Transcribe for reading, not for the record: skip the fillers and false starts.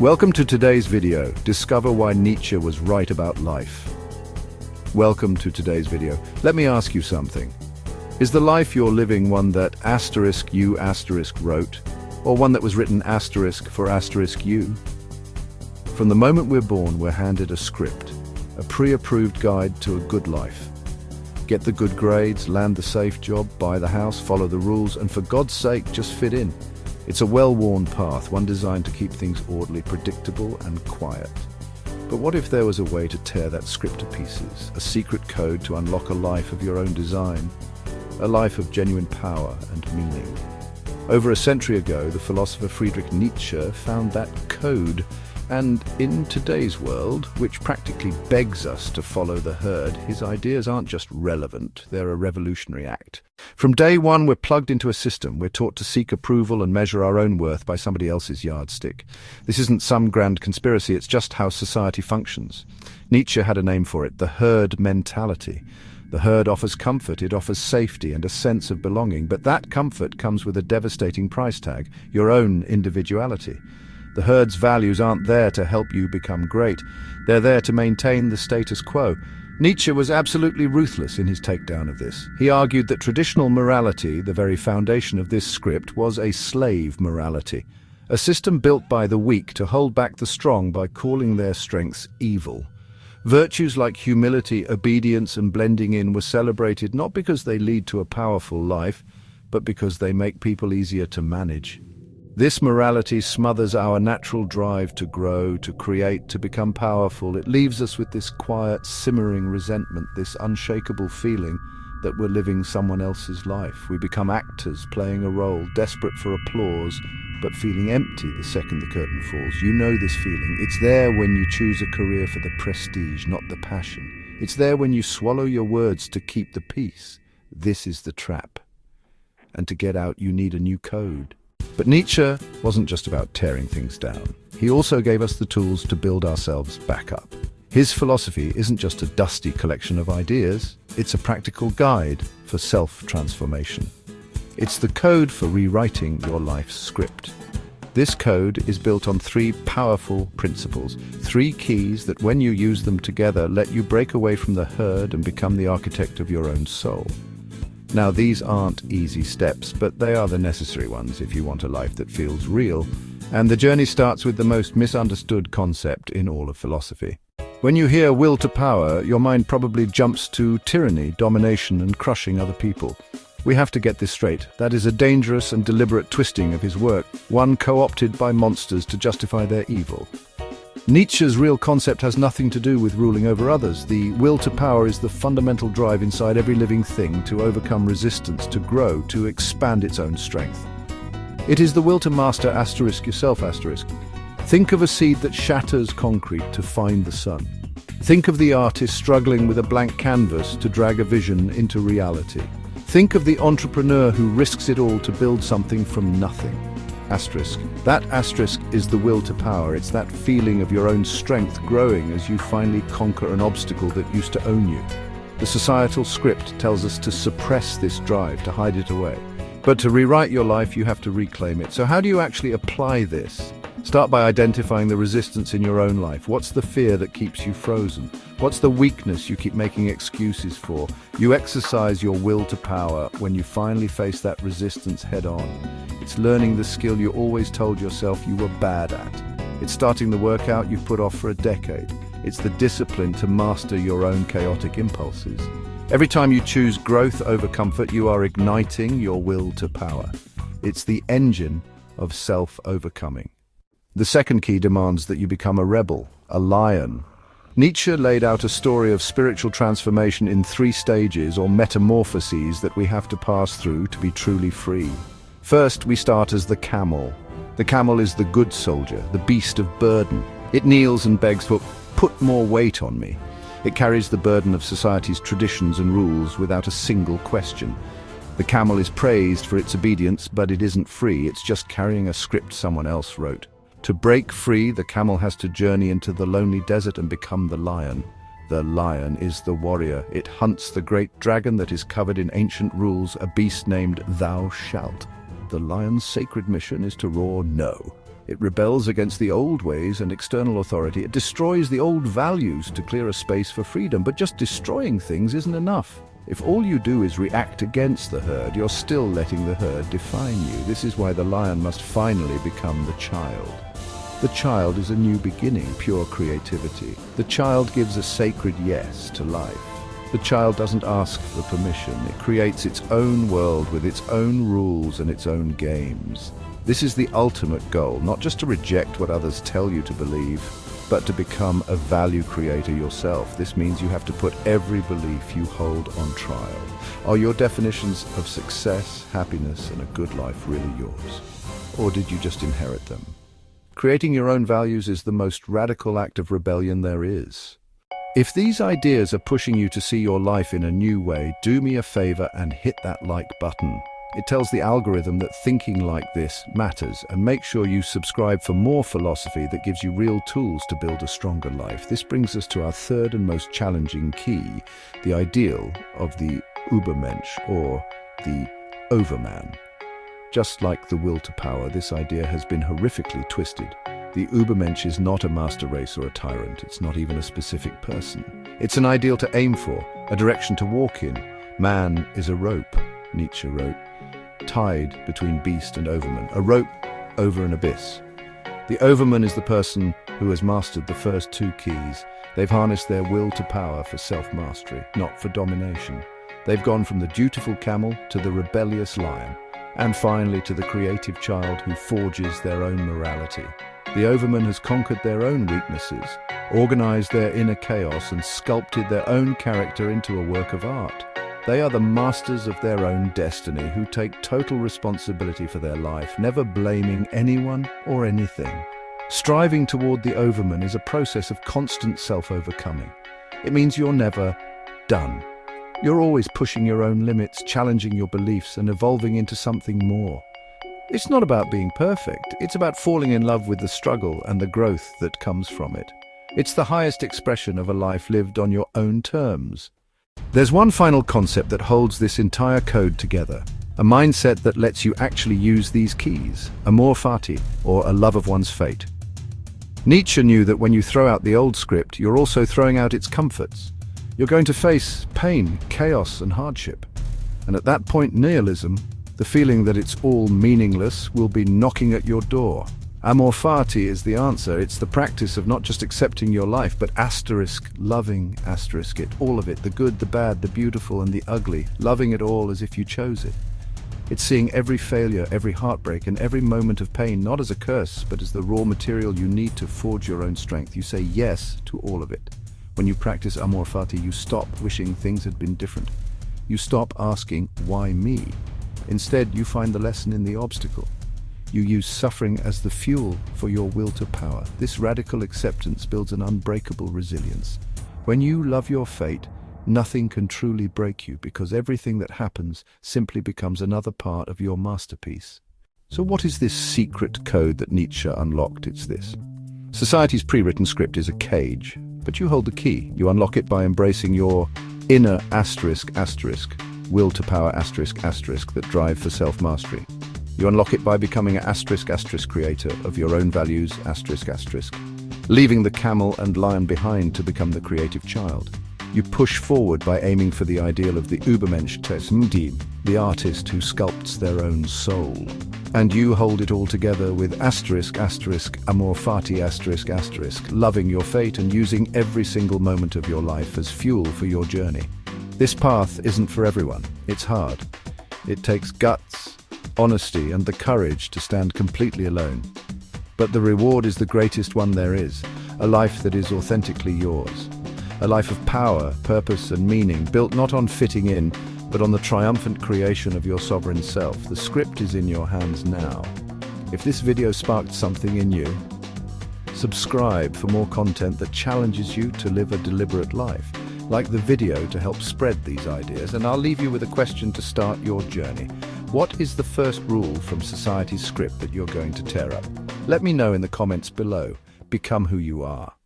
Welcome to today's video. Discover why Nietzsche was right about life. Welcome to today's video. Let me ask you something. Is the life you're living one that you wrote, or one that was written for you? From the moment we're born, we're handed a script, a pre-approved guide to a good life. Get the good grades, land the safe job, buy the house, follow the rules, and for God's sake, just fit in. It's a well-worn path, one designed to keep things orderly, predictable, and quiet. But what if there was a way to tear that script to pieces, a secret code to unlock a life of your own design, a life of genuine power and meaning? Over a century ago, the philosopher Friedrich Nietzsche found that code. And in today's world, which practically begs us to follow the herd, his ideas aren't just relevant, they're a revolutionary act. From day one, we're plugged into a system. We're taught to seek approval and measure our own worth by somebody else's yardstick. This isn't some grand conspiracy, it's just how society functions. Nietzsche had a name for it, the herd mentality. The herd offers comfort, it offers safety and a sense of belonging, but that comfort comes with a devastating price tag, your own individuality. The herd's values aren't there to help you become great. They're there to maintain the status quo. Nietzsche was absolutely ruthless in his takedown of this. He argued that traditional morality, the very foundation of this script, was a slave morality, a system built by the weak to hold back the strong by calling their strengths evil. Virtues like humility, obedience, and blending in were celebrated not because they lead to a powerful life, but because they make people easier to manage. This morality smothers our natural drive to grow, to create, to become powerful. It leaves us with this quiet, simmering resentment, this unshakable feeling that we're living someone else's life. We become actors, playing a role, desperate for applause, but feeling empty the second the curtain falls. You know this feeling. It's there when you choose a career for the prestige, not the passion. It's there when you swallow your words to keep the peace. This is the trap. And to get out, you need a new code. But Nietzsche wasn't just about tearing things down. He also gave us the tools to build ourselves back up. His philosophy isn't just a dusty collection of ideas, it's a practical guide for self-transformation. It's the code for rewriting your life's script. This code is built on three powerful principles, three keys that when you use them together let you break away from the herd and become the architect of your own soul. Now, these aren't easy steps, but they are the necessary ones if you want a life that feels real. And the journey starts with the most misunderstood concept in all of philosophy. When you hear will to power, your mind probably jumps to tyranny, domination, and crushing other people. We have to get this straight. That is a dangerous and deliberate twisting of his work, one co-opted by monsters to justify their evil. Nietzsche's real concept has nothing to do with ruling over others. The will to power is the fundamental drive inside every living thing to overcome resistance, to grow, to expand its own strength. It is the will to master yourself. Think of a seed that shatters concrete to find the sun. Think of the artist struggling with a blank canvas to drag a vision into reality. Think of the entrepreneur who risks it all to build something from nothing. That asterisk is the will to power. It's that feeling of your own strength growing as you finally conquer an obstacle that used to own you. The societal script tells us to suppress this drive, to hide it away. But to rewrite your life, you have to reclaim it. So how do you actually apply this? Start by identifying the resistance in your own life. What's the fear that keeps you frozen? What's the weakness you keep making excuses for? You exercise your will to power when you finally face that resistance head on. It's learning the skill you always told yourself you were bad at. It's starting the workout you've put off for a decade. It's the discipline to master your own chaotic impulses. Every time you choose growth over comfort, you are igniting your will to power. It's the engine of self-overcoming. The second key demands that you become a rebel, a lion. Nietzsche laid out a story of spiritual transformation in three stages or metamorphoses that we have to pass through to be truly free. First, we start as the camel. The camel is the good soldier, the beast of burden. It kneels and begs for, "Put more weight on me." It carries the burden of society's traditions and rules without a single question. The camel is praised for its obedience, but it isn't free. It's just carrying a script someone else wrote. To break free, the camel has to journey into the lonely desert and become the lion. The lion is the warrior. It hunts the great dragon that is covered in ancient rules, a beast named Thou Shalt. The lion's sacred mission is to roar no. It rebels against the old ways and external authority. It destroys the old values to clear a space for freedom. But just destroying things isn't enough. If all you do is react against the herd, you're still letting the herd define you. This is why the lion must finally become the child. The child is a new beginning, pure creativity. The child gives a sacred yes to life. The child doesn't ask for permission. It creates its own world with its own rules and its own games. This is the ultimate goal, not just to reject what others tell you to believe, but to become a value creator yourself. This means you have to put every belief you hold on trial. Are your definitions of success, happiness, and a good life really yours? Or did you just inherit them? Creating your own values is the most radical act of rebellion there is. If these ideas are pushing you to see your life in a new way, do me a favor and hit that like button. It tells the algorithm that thinking like this matters, and make sure you subscribe for more philosophy that gives you real tools to build a stronger life. This brings us to our third and most challenging key, the ideal of the Übermensch, or the overman. Just like the will to power, this idea has been horrifically twisted. The Übermensch is not a master race or a tyrant. It's not even a specific person. It's an ideal to aim for, a direction to walk in. Man is a rope, Nietzsche wrote, tied between beast and overman, a rope over an abyss. The overman is the person who has mastered the first two keys. They've harnessed their will to power for self-mastery, not for domination. They've gone from the dutiful camel to the rebellious lion, and finally to the creative child who forges their own morality. The overman has conquered their own weaknesses, organized their inner chaos, and sculpted their own character into a work of art. They are the masters of their own destiny, who take total responsibility for their life, never blaming anyone or anything. Striving toward the overman is a process of constant self-overcoming. It means you're never done. You're always pushing your own limits, challenging your beliefs, and evolving into something more. It's not about being perfect. It's about falling in love with the struggle and the growth that comes from it. It's the highest expression of a life lived on your own terms. There's one final concept that holds this entire code together, a mindset that lets you actually use these keys, amor fati, or a love of one's fate. Nietzsche knew that when you throw out the old script, you're also throwing out its comforts. You're going to face pain, chaos, and hardship. And at that point, nihilism, the feeling that it's all meaningless, will be knocking at your door. Amor fati is the answer. It's the practice of not just accepting your life, but loving it, all of it, the good, the bad, the beautiful, and the ugly, loving it all as if you chose it. It's seeing every failure, every heartbreak, and every moment of pain not as a curse, but as the raw material you need to forge your own strength. You say yes to all of it. When you practice amor fati, you stop wishing things had been different. You stop asking, why me? Instead, you find the lesson in the obstacle. You use suffering as the fuel for your will to power. This radical acceptance builds an unbreakable resilience. When you love your fate, nothing can truly break you, because everything that happens simply becomes another part of your masterpiece. So what is this secret code that Nietzsche unlocked? It's this. Society's pre-written script is a cage, but you hold the key. You unlock it by embracing your inner will to power that drive for self-mastery. You unlock it by becoming an creator of your own values, leaving the camel and lion behind to become the creative child. You push forward by aiming for the ideal of the Übermensch, the artist who sculpts their own soul. And you hold it all together with amor fati, loving your fate and using every single moment of your life as fuel for your journey. This path isn't for everyone. It's hard. It takes guts, honesty, and the courage to stand completely alone. But the reward is the greatest one there is, a life that is authentically yours. A life of power, purpose, and meaning, built not on fitting in, but on the triumphant creation of your sovereign self. The script is in your hands now. If this video sparked something in you, subscribe for more content that challenges you to live a deliberate life. Like the video to help spread these ideas, and I'll leave you with a question to start your journey. What is the first rule from society's script that you're going to tear up? Let me know in the comments below. Become who you are.